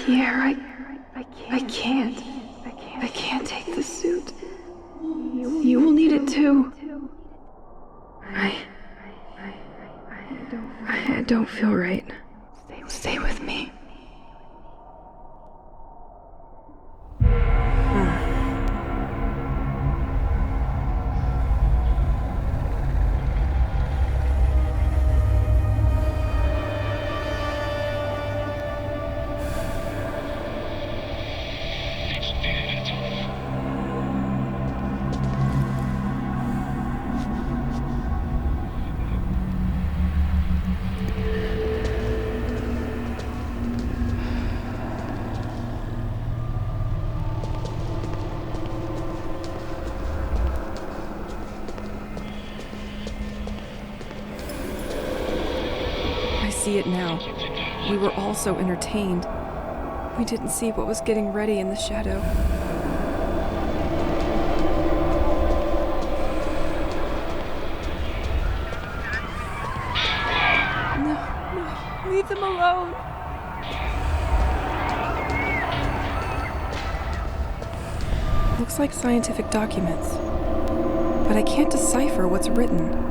Pierre, I can't take the suit. You will need it too. I don't feel right. Stay with me. See it now. We were all so entertained. We didn't see what was getting ready in the shadow. No, leave them alone. Looks like scientific documents, but I can't decipher what's written.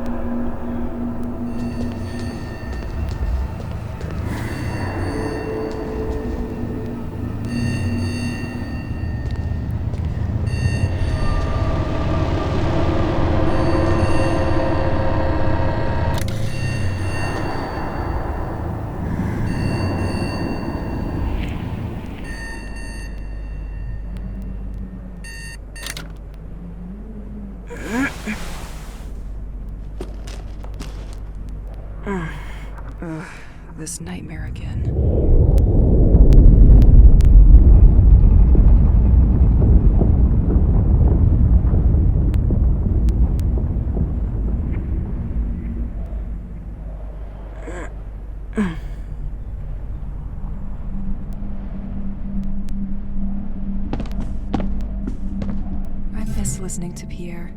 This nightmare again. I miss listening to Pierre.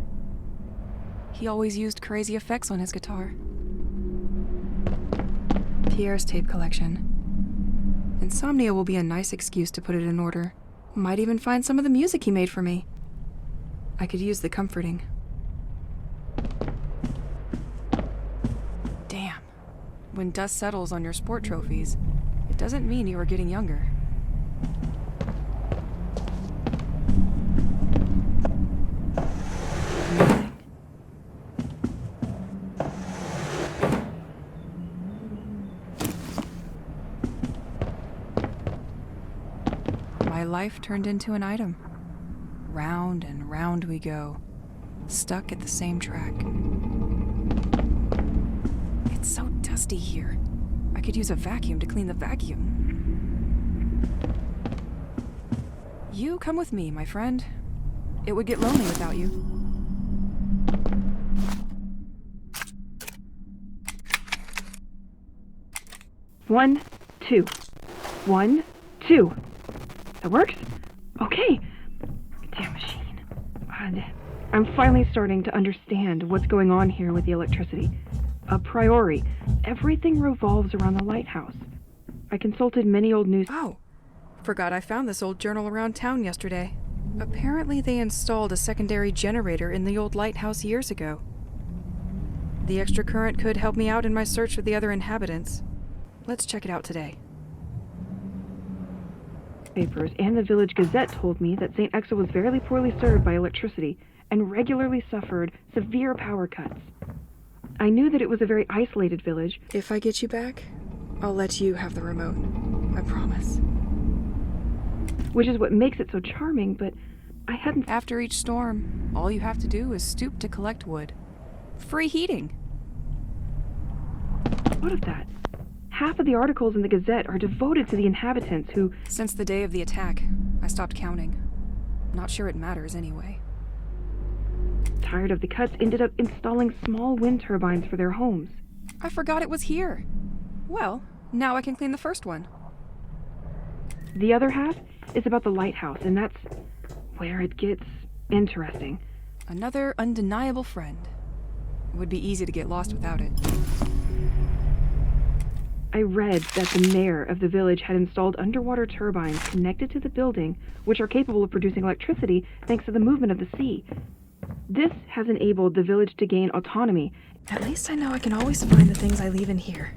He always used crazy effects on his guitar. Pierre's tape collection. Insomnia will be a nice excuse to put it in order. Might even find some of the music he made for me. I could use the comforting. Damn. When dust settles on your sport trophies, it doesn't mean you are getting younger. My life turned into an item. Round and round we go, stuck at the same track. It's so dusty here. I could use a vacuum to clean the vacuum. You come with me, my friend. It would get lonely without you. One, two. 1, 2. That works? Okay. Damn machine. I'm finally starting to understand what's going on here with the electricity. A priori, everything revolves around the lighthouse. I consulted many old news... Oh, forgot I found this old journal around town yesterday. Apparently they installed a secondary generator in the old lighthouse years ago. The extra current could help me out in my search for the other inhabitants. Let's check it out today. Papers and the village gazette told me that St. Exa was very poorly served by electricity and regularly suffered severe power cuts. I knew that it was a very isolated village. If I get you back, I'll let you have the remote. I promise. Which is what makes it so charming, but I hadn't... After each storm, all you have to do is stoop to collect wood. Free heating. What of that? Half of the articles in the Gazette are devoted to the inhabitants who... Since the day of the attack, I stopped counting. Not sure it matters anyway. Tired of the cuts, ended up installing small wind turbines for their homes. I forgot it was here. Well, now I can clean the first one. The other half is about the lighthouse, and that's where it gets interesting. Another undeniable friend. It would be easy to get lost without it. I read that the mayor of the village had installed underwater turbines connected to the building, which are capable of producing electricity thanks to the movement of the sea. This has enabled the village to gain autonomy. At least I know I can always find the things I leave in here.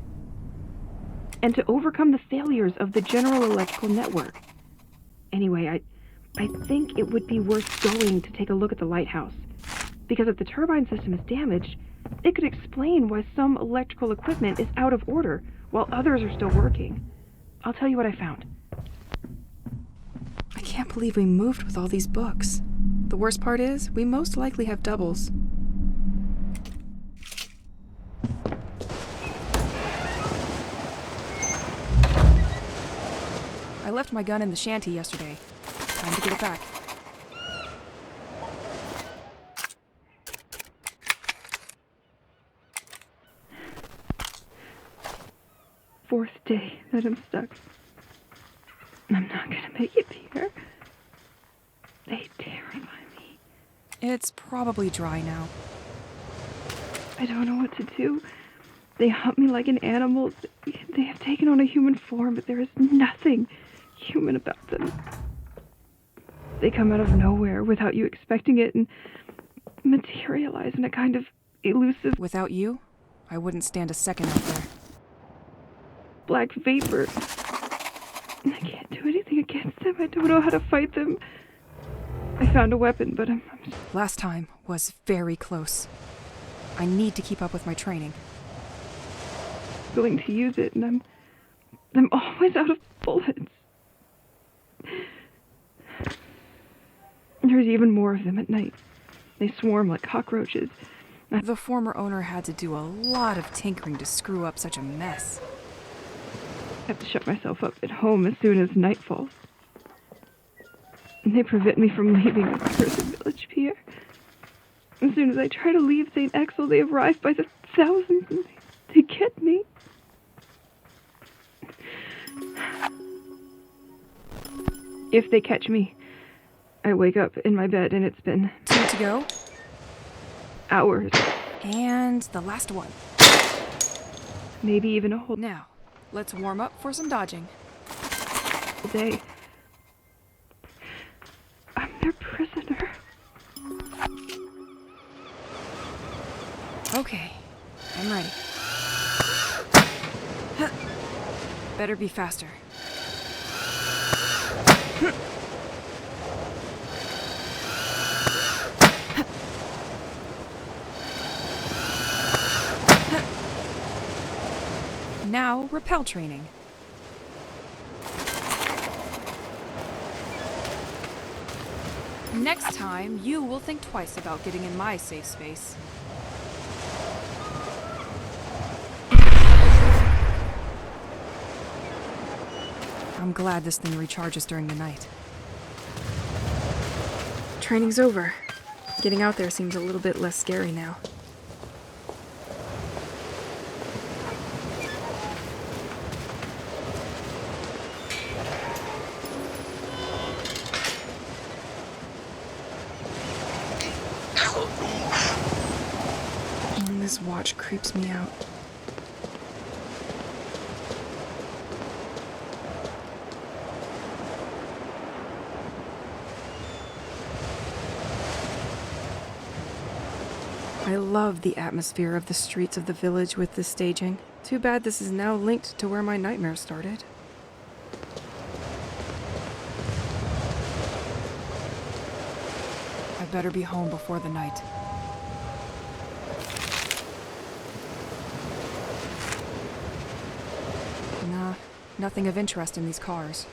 And to overcome the failures of the general electrical network. Anyway, I think it would be worth going to take a look at the lighthouse. Because if the turbine system is damaged, it could explain why some electrical equipment is out of order while others are still working. I'll tell you what I found. I can't believe we moved with all these books. The worst part is, we most likely have doubles. I left my gun in the shanty yesterday. Time to get it back. Fourth day that I'm stuck. I'm not gonna make it here. They terrify me. It's probably dry now. I don't know what to do. They hunt me like an animal. They have taken on a human form, but there is nothing human about them. They come out of nowhere without you expecting it and materialize in a kind of elusive Without you, I wouldn't stand a second out there. black vapor. I can't do anything against them. I don't know how to fight them. I found a weapon, but I'm Last time was very close. I need to keep up with my training. willing to use it, and I'm always out of bullets. There's even more of them at night. They swarm like cockroaches. The former owner had to do a lot of tinkering to screw up such a mess. I have to shut myself up at home as soon as night falls. And they prevent me from leaving this cursed village, Pierre. As soon as I try to leave St. Axel, they arrive by the thousands and they get me. If they catch me, I wake up in my bed and it's been 2 to go. hours, And the last one. maybe even a whole Now, let's warm up for some dodging. day. I'm their prisoner. Okay, I'm ready. Huh. Better be faster. Now, rappel training. Next time, you will think twice about getting in my safe space. I'm glad this thing recharges during the night. Training's over. Getting out there seems a little bit less scary now. This watch creeps me out. I love the atmosphere of the streets of the village with this staging. Too bad this is now linked to where my nightmare started. I better be home before the night. Nah, nothing of interest in these cars.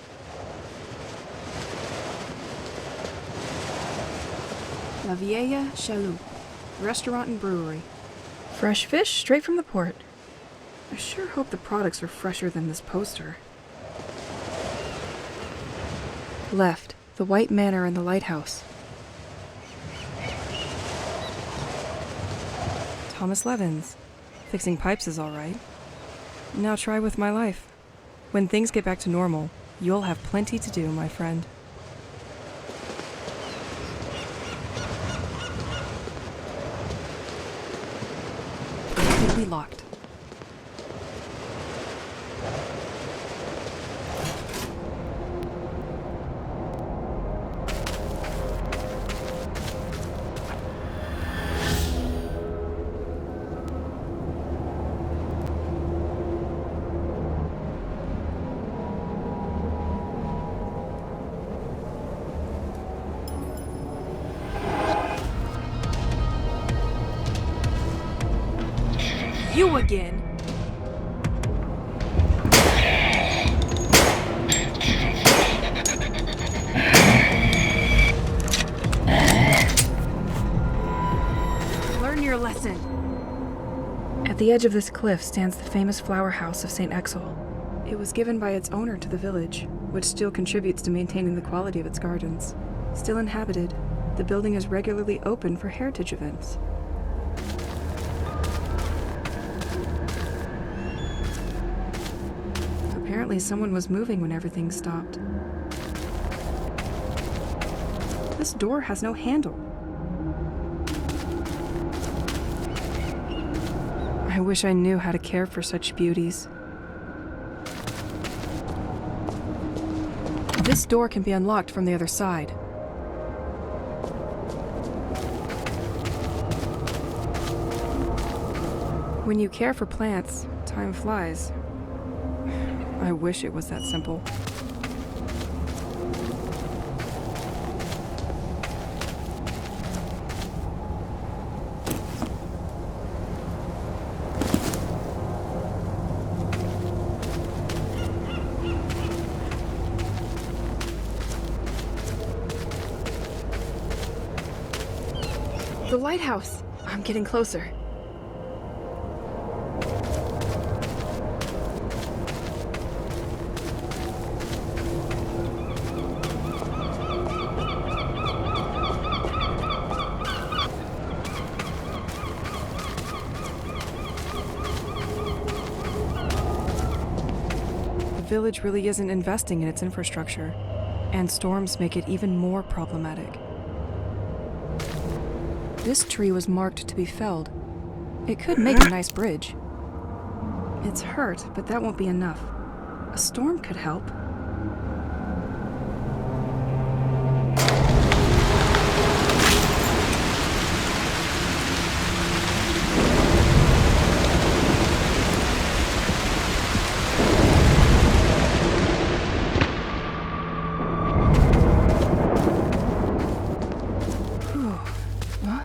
La Vieille Chaloupe. Restaurant and brewery. Fresh fish straight from the port. I sure hope the products are fresher than this poster. Left, the White Manor and the lighthouse. Thomas Levin's. Fixing pipes is all right. Now try with my life. When things get back to normal, you'll have plenty to do, my friend. Locked. You again! Learn your lesson. At the edge of this cliff stands the famous flower house of St. Exel. It was given by its owner to the village, which still contributes to maintaining the quality of its gardens. Still inhabited, the building is regularly open for heritage events. Apparently someone was moving when everything stopped. This door has no handle. I wish I knew how to care for such beauties. This door can be unlocked from the other side. When you care for plants, time flies. I wish it was that simple. The lighthouse! I'm getting closer. The village really isn't investing in its infrastructure, and storms make it even more problematic. This tree was marked to be felled. It could make a nice bridge. It's hurt, but that won't be enough. A storm could help.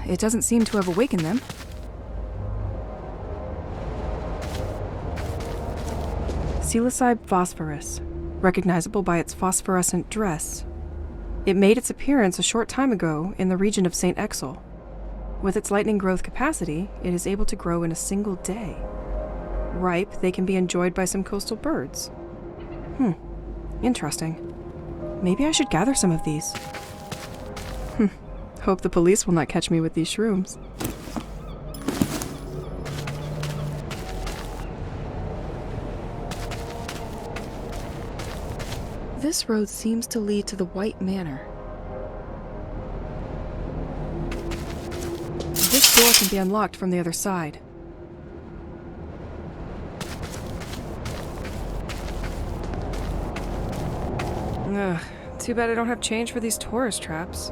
It doesn't seem to have awakened them. Psilocybe phosphorus, recognizable by its phosphorescent dress. It made its appearance a short time ago in the region of St. Exel. With its lightning growth capacity, it is able to grow in a single day. Ripe, they can be enjoyed by some coastal birds. Interesting. Maybe I should gather some of these. Hope the police will not catch me with these shrooms. This road seems to lead to the White Manor. This door can be unlocked from the other side. Ugh, too bad I don't have change for these tourist traps.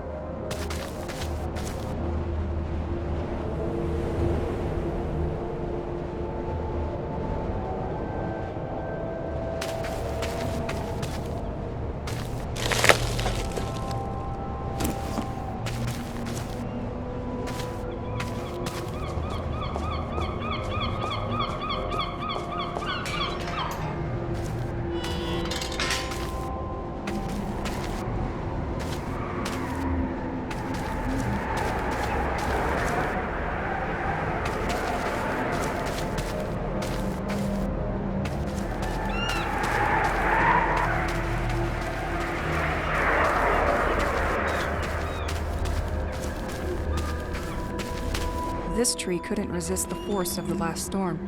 This tree couldn't resist the force of the last storm.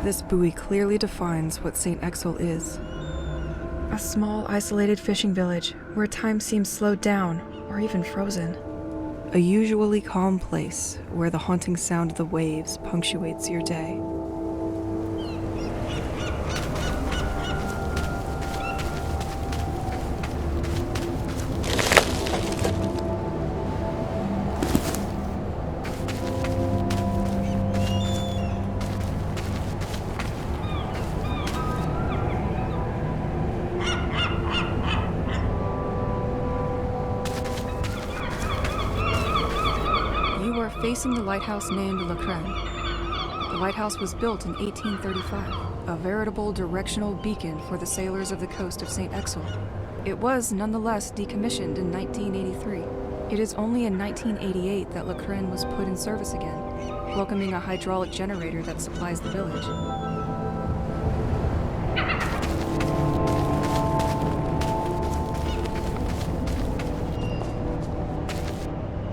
This buoy clearly defines what St. Exel is. A small, isolated fishing village where time seems slowed down or even frozen. A usually calm place where the haunting sound of the waves punctuates your day. Facing the lighthouse named Le Crane. The lighthouse was built in 1835, a veritable directional beacon for the sailors of the coast of St. Exel. It was nonetheless decommissioned in 1983. It is only in 1988 that Le Crane was put in service again, welcoming a hydraulic generator that supplies the village.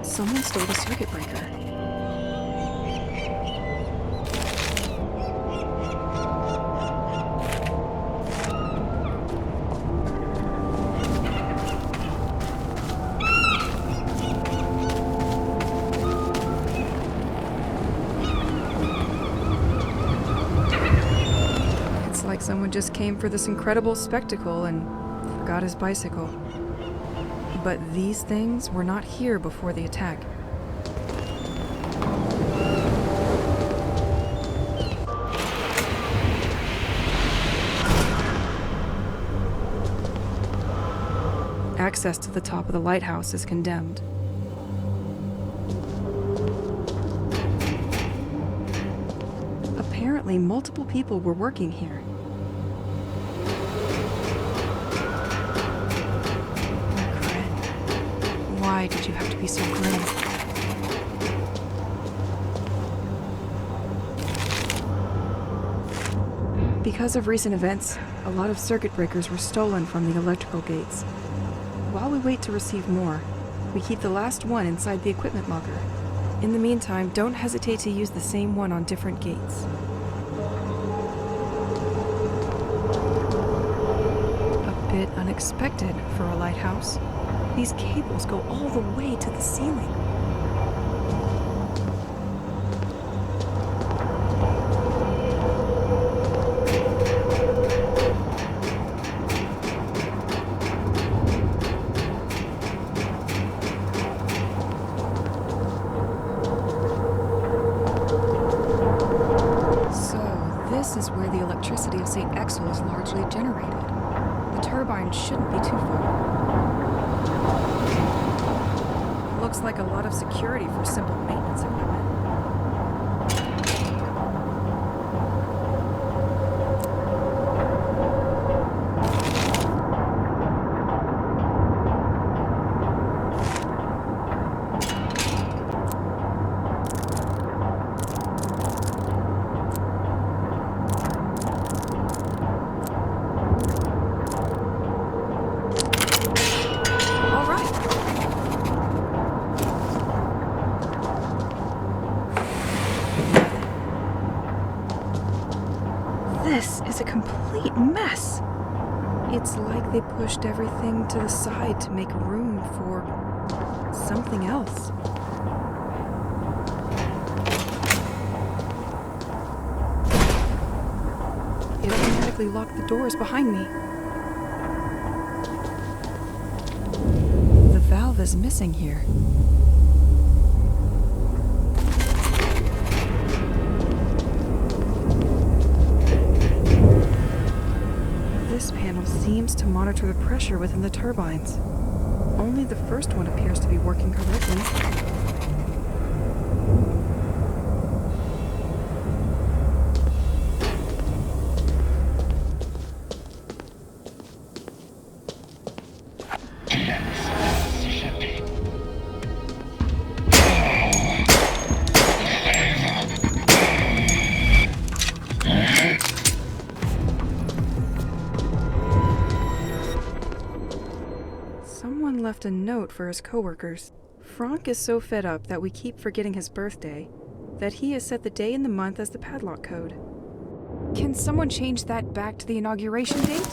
Someone stole the circuit breaker. It's like someone just came for this incredible spectacle and forgot his bicycle. But these things were not here before the attack. Access to the top of the lighthouse is condemned. Apparently, multiple people were working here. Why did you have to be so grim? Because of recent events, a lot of circuit breakers were stolen from the electrical gates. While we wait to receive more, we keep the last one inside the equipment locker. In the meantime, don't hesitate to use the same one on different gates. A bit unexpected for a lighthouse. These cables go all the way to the ceiling. So, this is where the electricity of St. Exel is largely generated. The turbine shouldn't be too full. Looks like a lot of security for simple maintenance equipment. This is a complete mess. It's like they pushed everything to the side to make room for something else. It automatically locked the doors behind me. The valve is missing here. This panel seems to monitor the pressure within the turbines. Only the first one appears to be working correctly. Someone left a note for his coworkers. Franck is so fed up that we keep forgetting his birthday that he has set the day and the month as the padlock code. Can someone change that back to the inauguration date?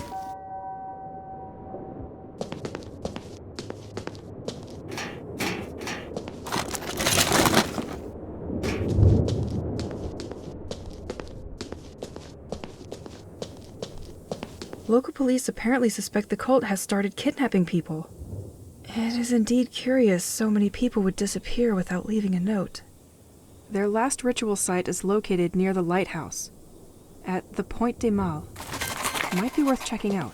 Local police apparently suspect the cult has started kidnapping people. It is indeed curious so many people would disappear without leaving a note. Their last ritual site is located near the lighthouse, at the Point des Mâles. Might be worth checking out.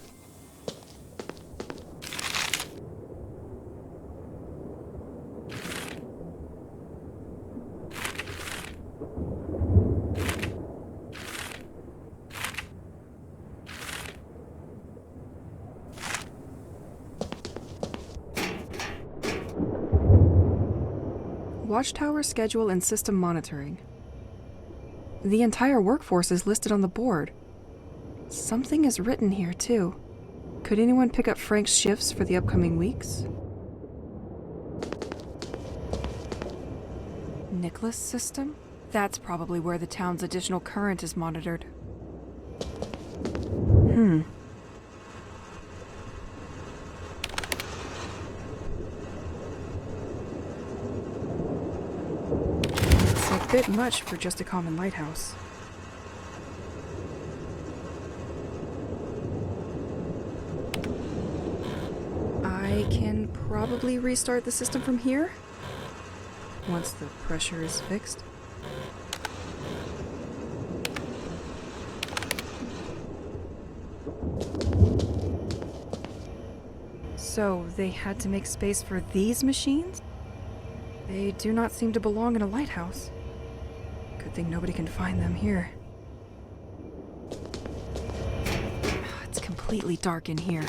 Watchtower schedule and system monitoring. The entire workforce is listed on the board. Something is written here, too. Could anyone pick up Frank's shifts for the upcoming weeks? Nicholas system? That's probably where the town's additional current is monitored. A bit much for just a common lighthouse. I can probably restart the system from here, once the pressure is fixed. So, they had to make space for these machines? They do not seem to belong in a lighthouse. Good thing nobody can find them here. It's completely dark in here.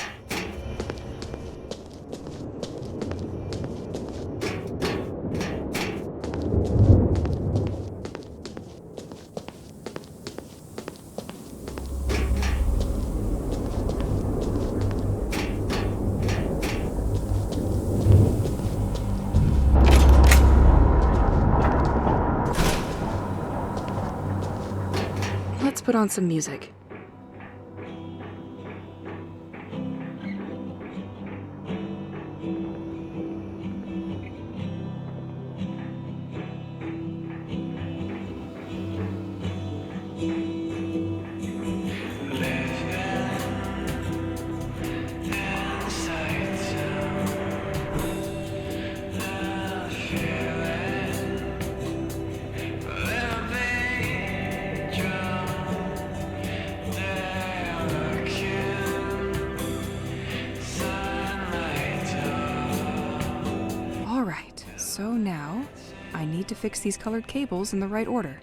Let's put on some music. So now, I need to fix these colored cables in the right order.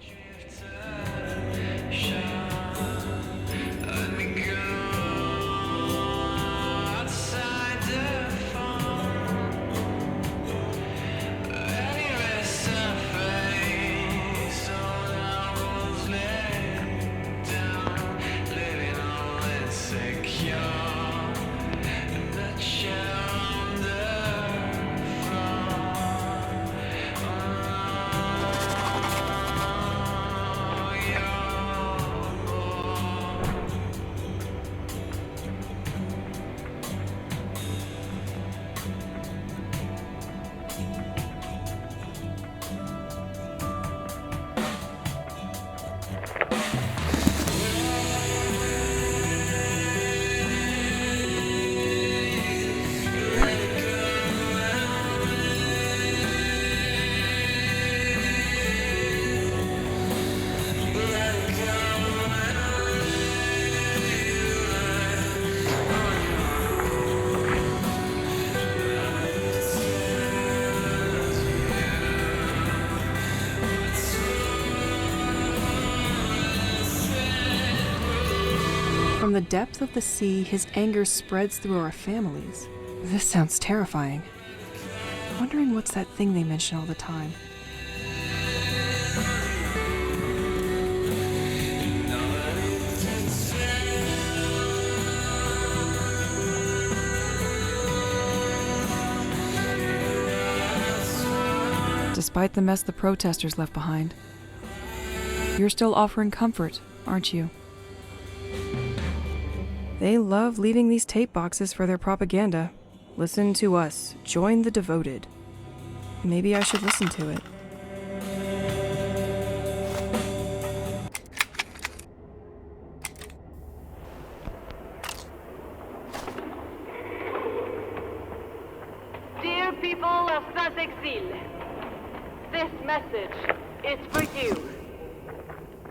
From the depth of the sea, his anger spreads through our families. This sounds terrifying. Wondering what's that thing they mention all the time. Despite the mess the protesters left behind, you're still offering comfort, aren't you? They love leaving these tape boxes for their propaganda. Listen to us. Join the devoted. Maybe I should listen to it. people of Saint-Exil, this message is for you.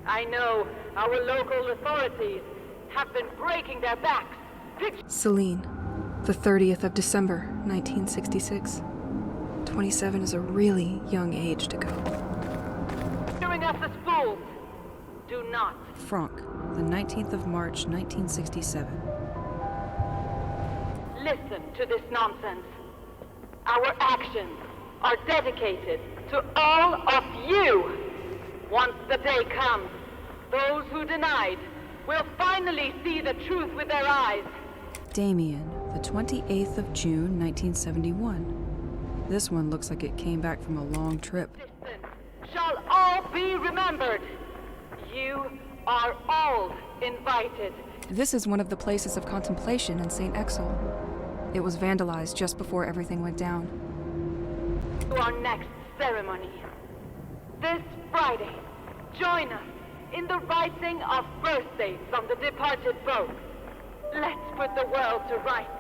I know our local authorities have been breaking their backs. Celine, the 30th of December, 1966. 27 is a really young age to go. Picturing us as fools. Do not. Franck, the 19th of March, 1967. Listen to this nonsense. Our actions are dedicated to all of you. Once the day comes, those who denied will finally see the truth with their eyes. Damien, the 28th of June, 1971. This one looks like it came back from a long trip. Distance shall all be remembered. You are all invited. This is one of the places of contemplation in St. Exil. It was vandalized just before everything went down. To our next ceremony. This Friday, join us in the writing of birthdays on the departed boat. Let's put the world to rights.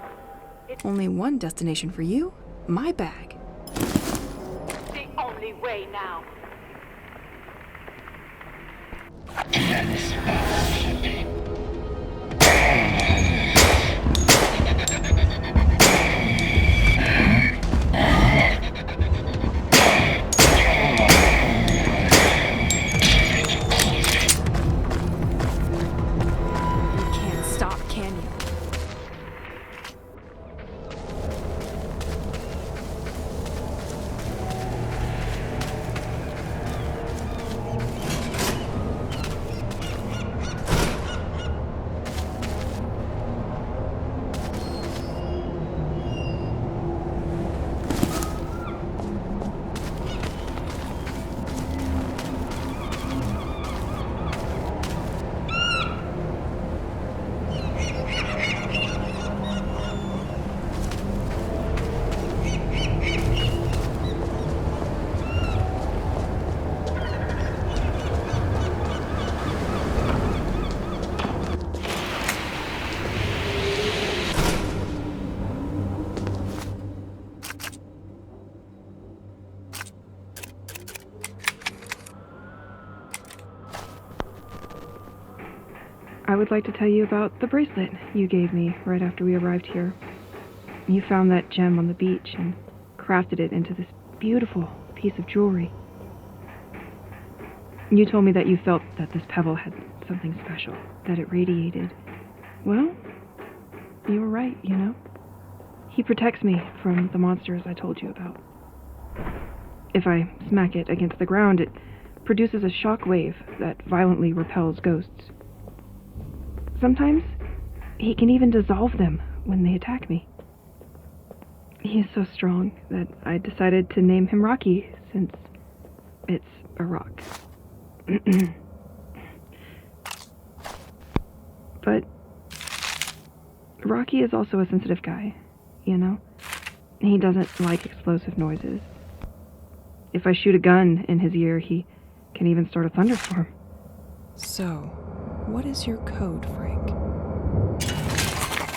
Only one destination for you? My bag. The only way now. I would like to tell you about the bracelet you gave me right after we arrived here. You found that gem on the beach and crafted it into this beautiful piece of jewelry. You told me that you felt that this pebble had something special, that it radiated. Well, you were right, you know. He protects me from the monsters I told you about. If I smack it against the ground, it produces a shock wave that violently repels ghosts. Sometimes, he can even dissolve them when they attack me. He is so strong that I decided to name him Rocky, since it's a rock. But Rocky is also a sensitive guy, you know? He doesn't like explosive noises. If I shoot a gun in his ear, he can even start a thunderstorm. So, what is your code, Frank?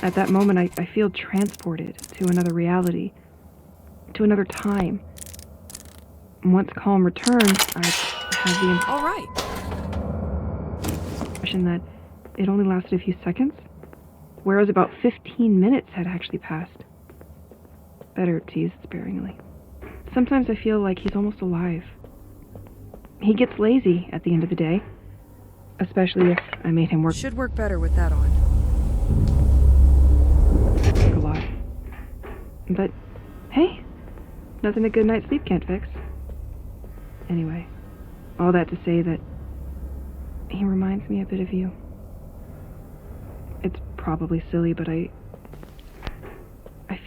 At that moment, I feel transported to another reality, to another time. Once calm returns, I have the All right. impression that it only lasted a few seconds, whereas about 15 minutes had actually passed. Better to use it sparingly. Sometimes I feel like he's almost alive. He gets lazy at the end of the day, especially if I made him work. Should work better with that on. A lot. But, hey, nothing a good night's sleep can't fix. Anyway, all that to say that he reminds me a bit of you. It's probably silly, but I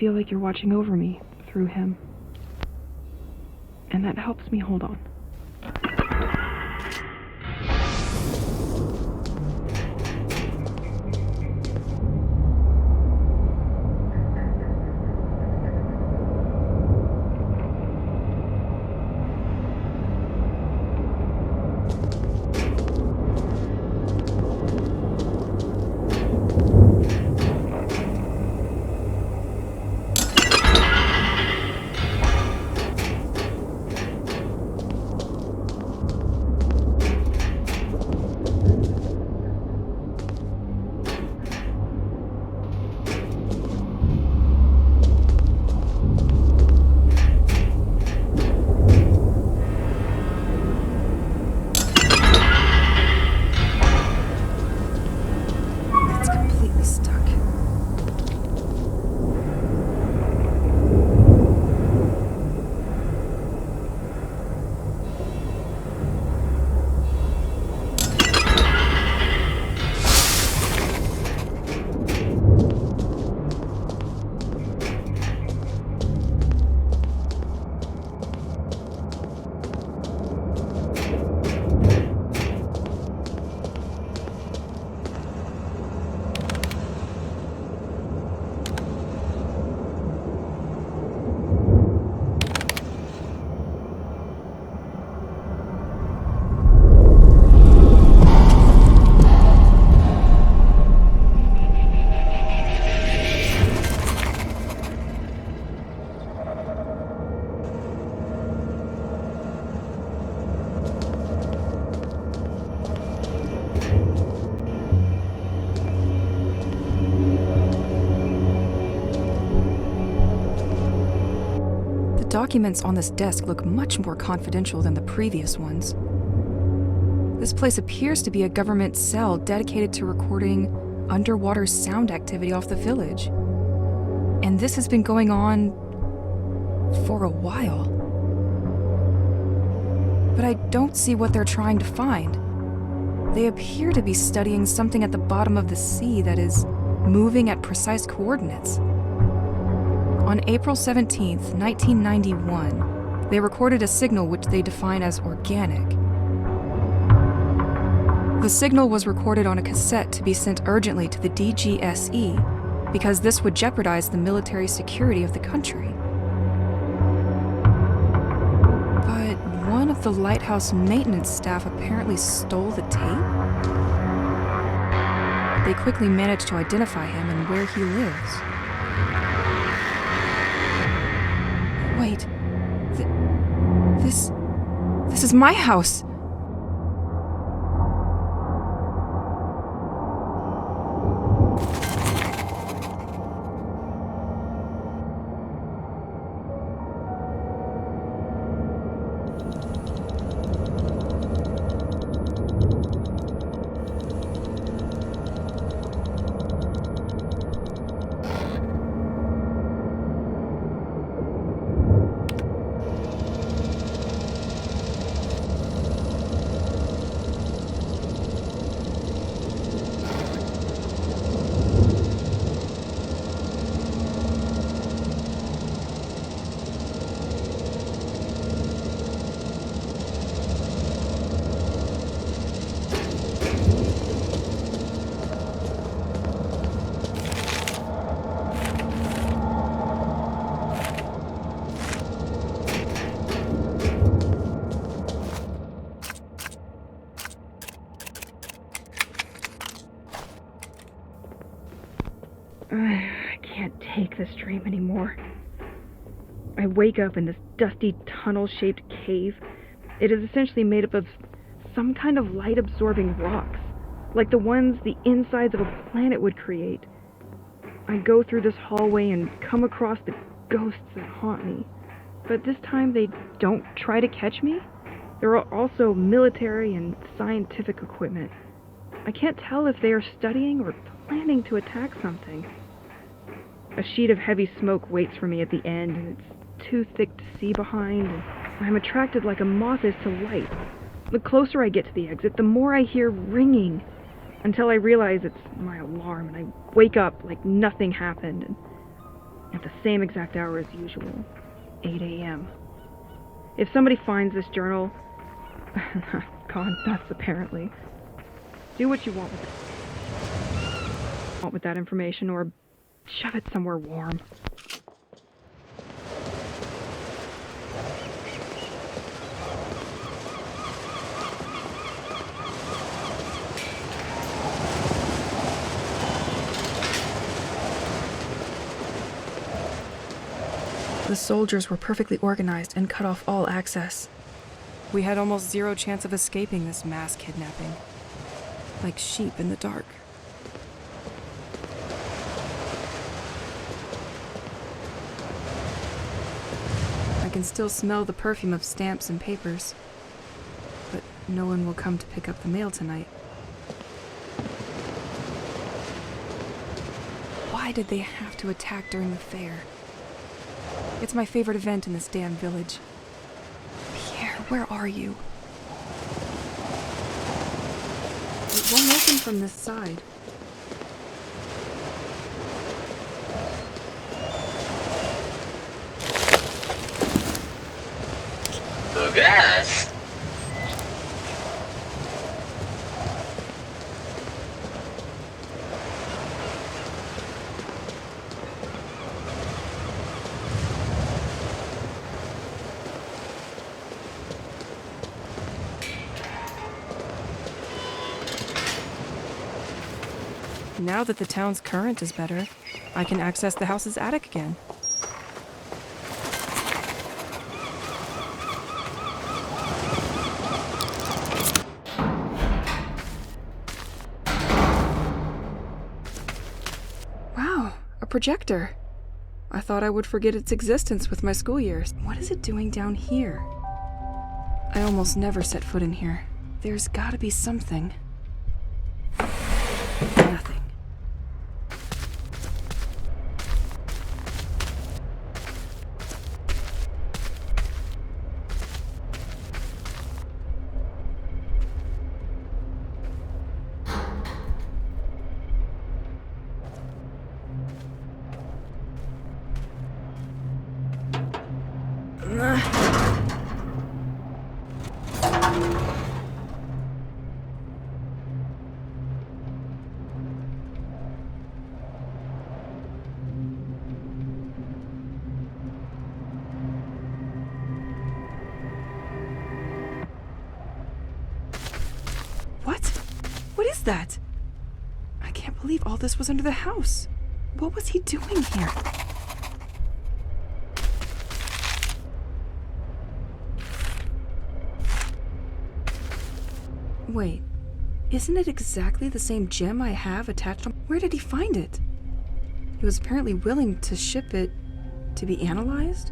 feel like you're watching over me through him. And that helps me hold on. documents on this desk look much more confidential than the previous ones. This place appears to be a government cell dedicated to recording underwater sound activity off the village. And this has been going on for a while. But I don't see what they're trying to find. They appear to be studying something at the bottom of the sea that is moving at precise coordinates. On April 17th, 1991, they recorded a signal which they define as organic. The signal was recorded on a cassette to be sent urgently to the DGSE because this would jeopardize the military security of the country. But one of the lighthouse maintenance staff apparently stole the tape. They quickly managed to identify him and where he lives. Wait, this is my house. I can't take this dream anymore. I wake up in this dusty tunnel-shaped cave. It is essentially made up of some kind of light-absorbing rocks, like the ones the insides of a planet would create. I go through this hallway and come across the ghosts that haunt me. But this time they don't try to catch me. There are also military and scientific equipment. I can't tell if they are studying or planning to attack something. A sheet of heavy smoke waits for me at the end, and it's too thick to see behind, and I'm attracted like a moth is to light. The closer I get to the exit, the more I hear ringing, until I realize it's my alarm, and I wake up like nothing happened, and at the same exact hour as usual, 8 a.m. If somebody finds this journal, gone nuts apparently. Do what you want with that information, or shove it somewhere warm. The soldiers were perfectly organized and cut off all access. We had almost zero chance of escaping this mass kidnapping. Like sheep in the dark. I can still smell the perfume of stamps and papers, but no one will come to pick up the mail tonight. Why did they have to attack during the fair? It's my favorite event in this damn village. Pierre, where are you? It won't open from this side. Look at us! Now that the town's current is better, I can access the house's attic again. Wow, a projector. I thought I would forget its existence with my school years. What is it doing down here? I almost never set foot in here. There's gotta be something. Nothing. What is that? I can't believe all this was under the house. What was he doing here? Wait, isn't it exactly the same gem I have attached on? Where did he find it? He was apparently willing to ship it to be analyzed?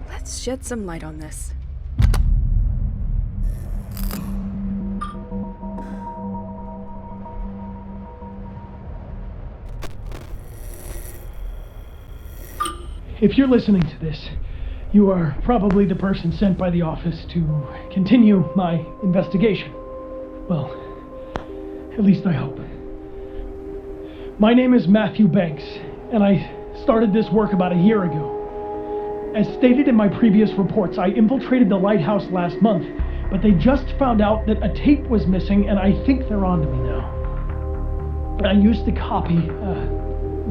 Let's shed some light on this. If you're listening to this, you are probably the person sent by the office to continue my investigation. Well, at least I hope. My name is Matthew Banks, and I started this work about a year ago. As stated in my previous reports, I infiltrated the lighthouse last month, but they just found out that a tape was missing, and I think they're on to me now. I used to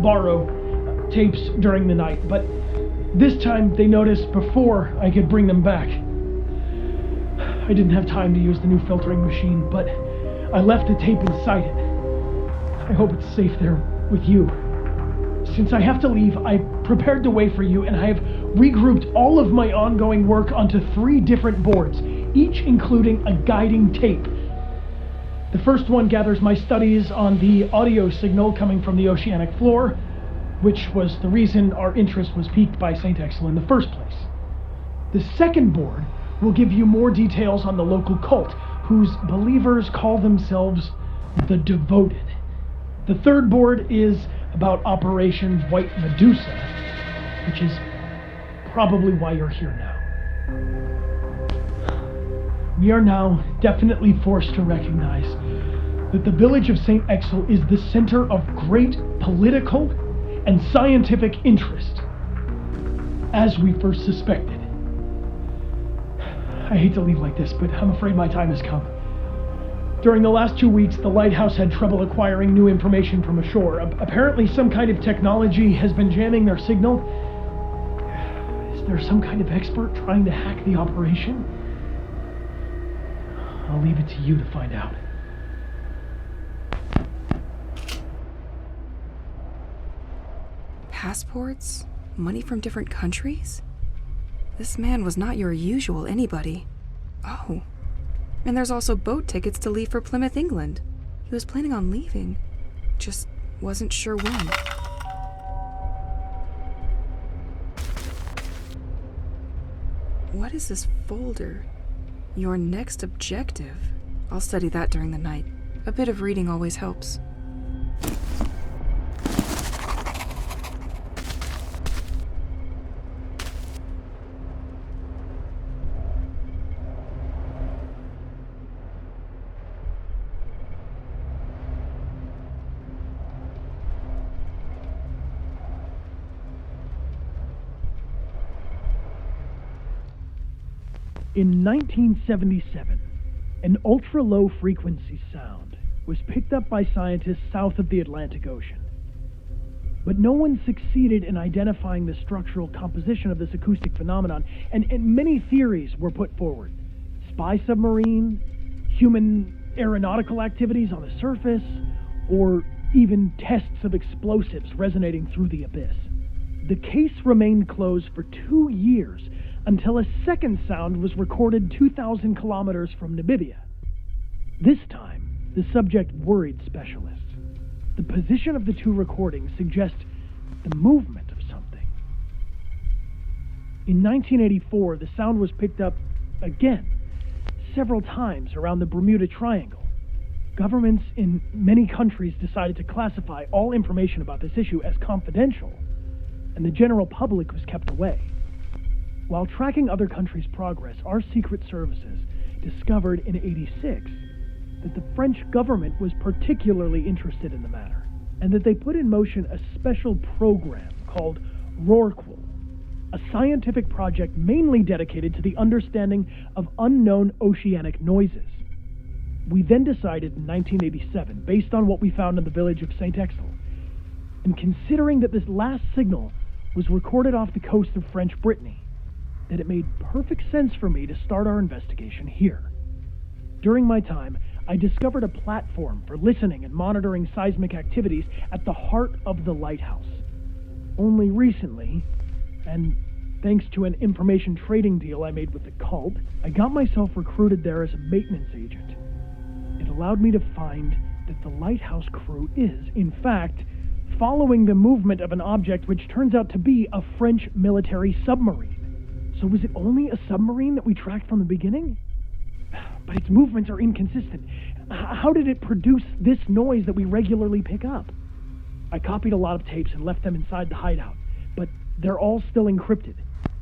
borrow tapes during the night, but this time they noticed before I could bring them back. I didn't have time to use the new filtering machine, but I left the tape inside it. I hope it's safe there with you. Since I have to leave, I prepared the way for you, and I have regrouped all of my ongoing work onto 3 different boards, each including a guiding tape. The first one gathers my studies on the audio signal coming from the oceanic floor, which was the reason our interest was piqued by St. Exel in the first place. The second board will give you more details on the local cult, whose believers call themselves the Devoted. The third board is about Operation White Medusa, which is probably why you're here now. We are now definitely forced to recognize that the village of St. Exel is the center of great political and scientific interest, as we first suspected. I hate to leave like this, but I'm afraid my time has come. During the last 2 weeks, the lighthouse had trouble acquiring new information from ashore. Apparently some kind of technology has been jamming their signal. Is there some kind of expert trying to hack the operation? I'll leave it to you to find out. Passports? Money from different countries? This man was not your usual anybody. Oh. And there's also boat tickets to leave for Plymouth, England. He was planning on leaving. Just wasn't sure when. What is this folder? Your next objective. I'll study that during the night. A bit of reading always helps. In 1977, an ultra-low frequency sound was picked up by scientists south of the Atlantic Ocean. But no one succeeded in identifying the structural composition of this acoustic phenomenon, and many theories were put forward. Spy submarine, human aeronautical activities on the surface, or even tests of explosives resonating through the abyss. The case remained closed for 2 years until a second sound was recorded 2,000 kilometers from Namibia. This time, the subject worried specialists. The position of the two recordings suggests the movement of something. In 1984, the sound was picked up again, several times around the Bermuda Triangle. Governments in many countries decided to classify all information about this issue as confidential, and the general public was kept away. While tracking other countries' progress, our secret services discovered in '86 that the French government was particularly interested in the matter, and that they put in motion a special program called Rorqual, a scientific project mainly dedicated to the understanding of unknown oceanic noises. We then decided in 1987, based on what we found in the village of St. Exel, and considering that this last signal was recorded off the coast of French Brittany, that it made perfect sense for me to start our investigation here. During my time, I discovered a platform for listening and monitoring seismic activities at the heart of the lighthouse. Only recently, and thanks to an information trading deal I made with the cult, I got myself recruited there as a maintenance agent. It allowed me to find that the lighthouse crew is, in fact, following the movement of an object which turns out to be a French military submarine. So was it only a submarine that we tracked from the beginning? But its movements are inconsistent. How did it produce this noise that we regularly pick up? I copied a lot of tapes and left them inside the hideout, but they're all still encrypted.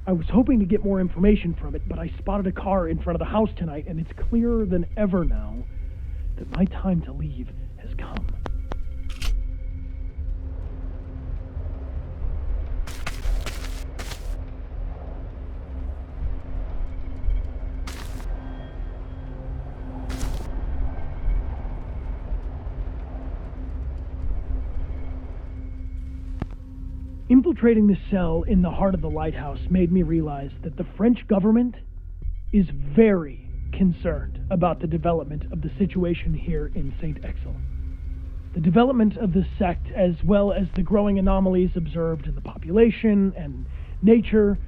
I was hoping to get more information from it, but I spotted a car in front of the house tonight, and it's clearer than ever now that my time to leave has come. Infiltrating the cell in the heart of the lighthouse made me realize that the French government is very concerned about the development of the situation here in St. Exel. The development of the sect, as well as the growing anomalies observed in the population and nature,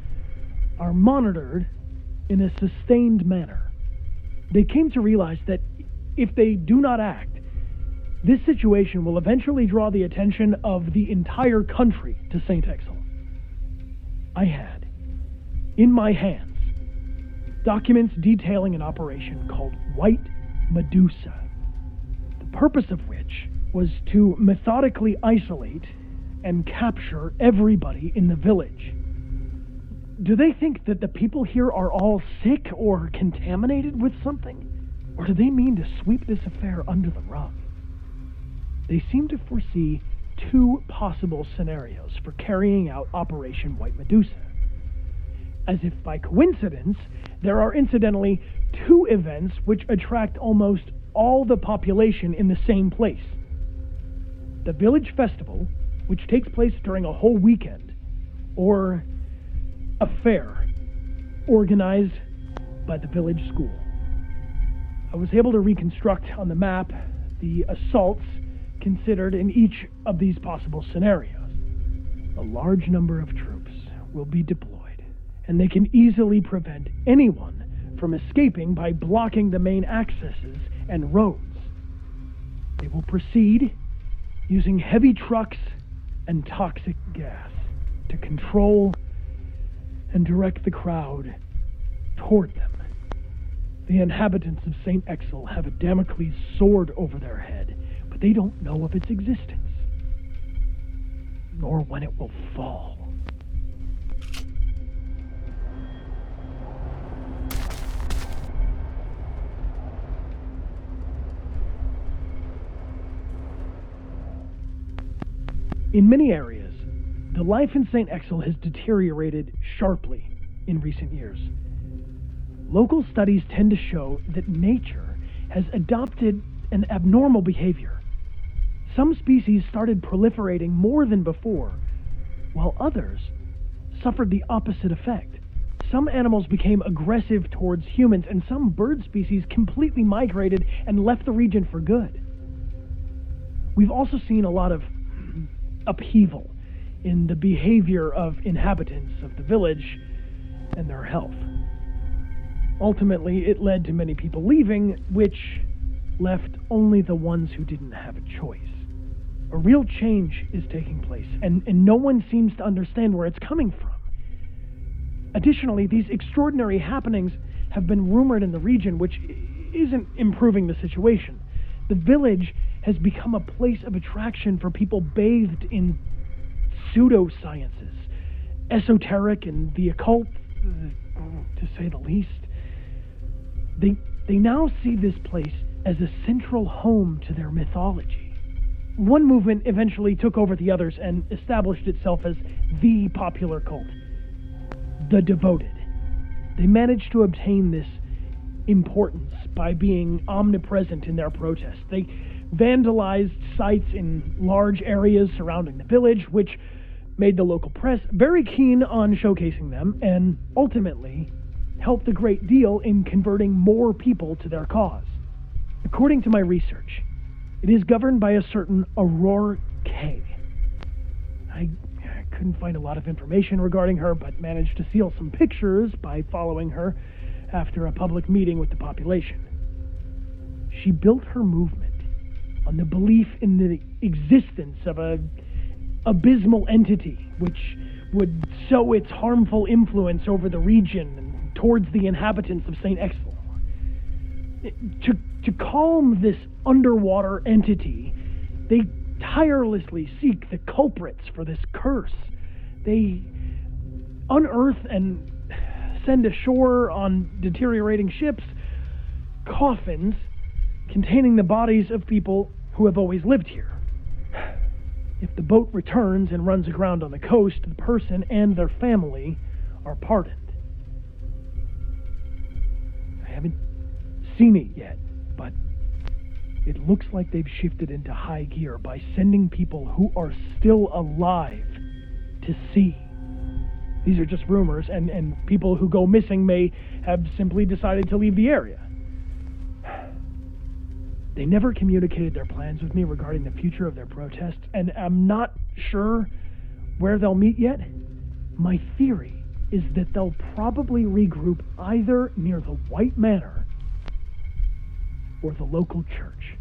are monitored in a sustained manner. They came to realize that if they do not act, this situation will eventually draw the attention of the entire country to St. Exel. I had, in my hands, documents detailing an operation called White Medusa, the purpose of which was to methodically isolate and capture everybody in the village. Do they think that the people here are all sick or contaminated with something? Or do they mean to sweep this affair under the rug? They seem to foresee 2 possible scenarios for carrying out Operation White Medusa. As if by coincidence, there are incidentally 2 events which attract almost all the population in the same place. The village festival, which takes place during a whole weekend, or a fair organized by the village school. I was able to reconstruct on the map the assaults considered in each of these possible scenarios. A large number of troops will be deployed, and they can easily prevent anyone from escaping by blocking the main accesses and roads. They will proceed using heavy trucks and toxic gas to control and direct the crowd toward them. The inhabitants of St. Exel have a Damocles sword over their head, but they don't know of its existence, nor when it will fall. In many areas, the life in St. Exel has deteriorated sharply in recent years. Local studies tend to show that nature has adopted an abnormal behavior. Some species started proliferating more than before, while others suffered the opposite effect. Some animals became aggressive towards humans, and some bird species completely migrated and left the region for good. We've also seen a lot of upheaval in the behavior of inhabitants of the village and their health. Ultimately, it led to many people leaving, which left only the ones who didn't have a choice. A real change is taking place, and no one seems to understand where it's coming from. Additionally, these extraordinary happenings have been rumored in the region, which isn't improving the situation. The village has become a place of attraction for people bathed in pseudosciences, esoteric and the occult, to say the least. They now see this place as a central home to their mythology. One movement eventually took over the others and established itself as the popular cult, the Devoted. They managed to obtain this importance by being omnipresent in their protests. They vandalized sites in large areas surrounding the village, which made the local press very keen on showcasing them, and ultimately helped a great deal in converting more people to their cause. According to my research, it is governed by a certain Aurora K. I couldn't find a lot of information regarding her, but managed to steal some pictures by following her after a public meeting with the population. She built her movement on the belief in the existence of an abysmal entity which would sow its harmful influence over the region and towards the inhabitants of St. Exel. To calm this underwater entity, they tirelessly seek the culprits for this curse. They unearth and send ashore on deteriorating ships coffins containing the bodies of people who have always lived here. If the boat returns and runs aground on the coast, the person and their family are pardoned. I haven't seen it yet, but it looks like they've shifted into high gear by sending people who are still alive to sea. These are just rumors, and people who go missing may have simply decided to leave the area. They never communicated their plans with me regarding the future of their protests, and I'm not sure where they'll meet yet. My theory is that they'll probably regroup either near the White Manor or the local church.